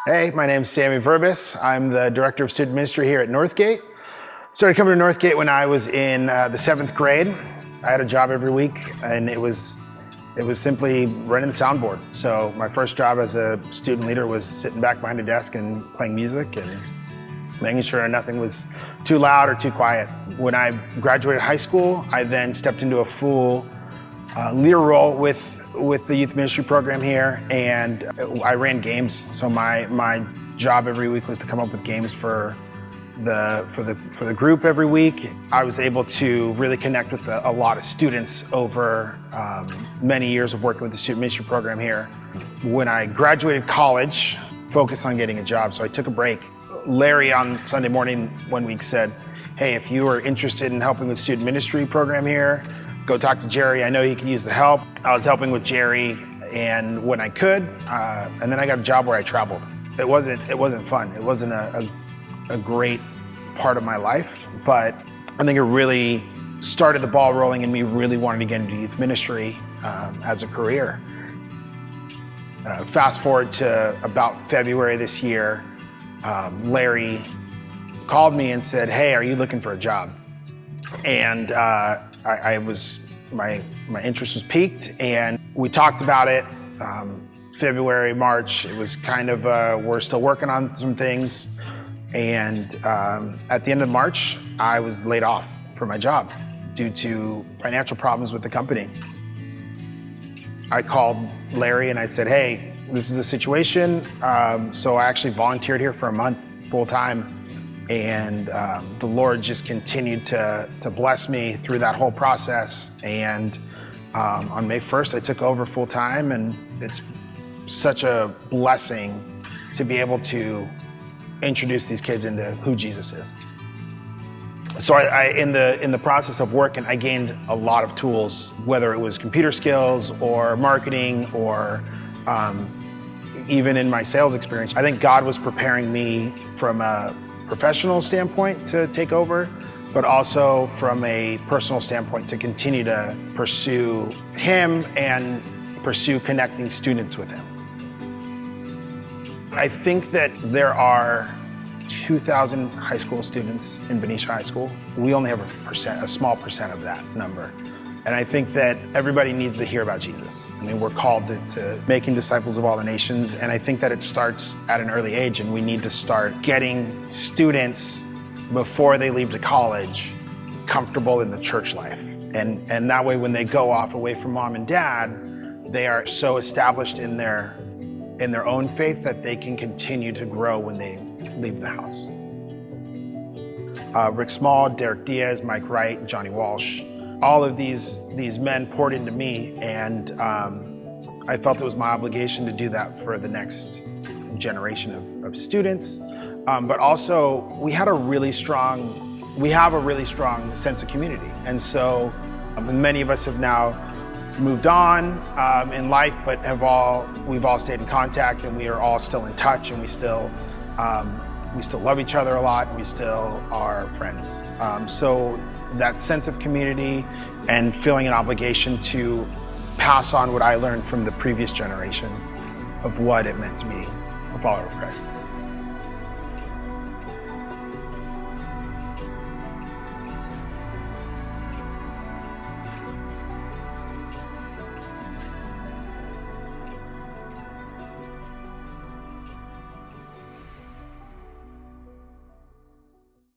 Hey, my name's Sammy Verbis. I'm the Director of Student Ministry here at Northgate. Started coming to Northgate when I was in the 7th grade. I had a job every week, and it was simply running the soundboard. So my first job as a student leader was sitting back behind a desk and playing music and making sure nothing was too loud or too quiet. When I graduated high school, I then stepped into a full leader role with the youth ministry program here, and I ran games. So my job every week was to come up with games for the group every week. I was able to really connect with a lot of students over many years of working with the student ministry program here. When I graduated college, focused on getting a job, so I took a break. Larry on Sunday morning one week said, "Hey, if you are interested in helping with student ministry program here, go talk to Jerry. I know he can use the help." I was helping with Jerry, and when I could, and then I got a job where I traveled. It wasn't fun. It wasn't a great part of my life, but I think it really started the ball rolling in me really wanting to get into youth ministry as a career. Fast forward to about February this year, Larry called me and said, "Hey, are you looking for a job?" And my interest was piqued, and we talked about it. February, March, it was kind of, we're still working on some things. And at the end of March, I was laid off from my job due to financial problems with the company. I called Larry and I said, "Hey, this is the situation." So I actually volunteered here for a month full time. And the Lord just continued to bless me through that whole process. And on May 1st, I took over full time, and it's such a blessing to be able to introduce these kids into who Jesus is. So in the process of working, I gained a lot of tools, whether it was computer skills or marketing or even in my sales experience. I think God was preparing me from a professional standpoint to take over, but also from a personal standpoint to continue to pursue Him and pursue connecting students with Him. I think that there are 2,000 high school students in Benicia High School. We only have a small percent of that number. And I think that everybody needs to hear about Jesus. I mean, we're called to making disciples of all the nations, and I think that it starts at an early age, and we need to start getting students, before they leave to college, comfortable in the church life. And that way, when they go off away from mom and dad, they are so established in their own faith that they can continue to grow when they leave the house. Rick Small, Derek Diaz, Mike Wright, Johnny Walsh, all of these men poured into me, and I felt it was my obligation to do that for the next generation of students. But also, we have a really strong sense of community. And so many of us have now moved on in life, but we've all stayed in contact, and we are all still in touch, and we still love each other a lot, and we still are friends. So that sense of community and feeling an obligation to pass on what I learned from the previous generations of what it meant to be a follower of Christ.